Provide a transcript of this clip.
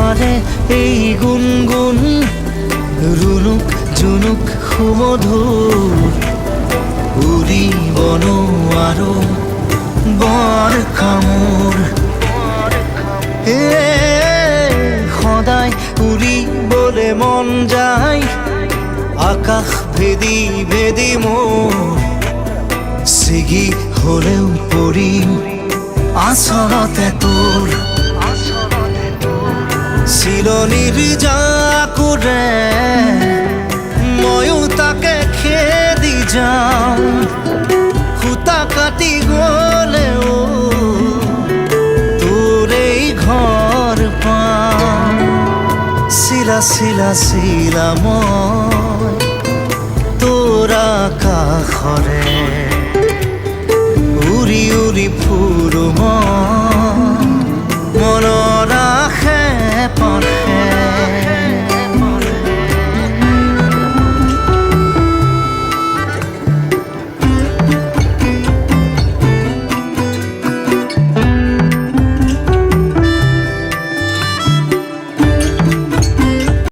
ফালে এই গুণগুণ ৰুণুক জুনুক সুমধুৰ উৰিব নোৱাৰো বৰষামোৰ সদায় উৰিবলে মন যায় আকাশ ভেদি ভেদি মোৰ ছিগি হলেও পৰিম আচলতে তোৰ চিলনিৰ জাকুৰে ময়ো তাকে খেদি যাওঁ সূতা কাটি গলেও তোৰেই ঘৰ পাওঁ চিলা চিলা চিলা মই তোৰ আকাশৰে উৰি উৰি ফুৰো মই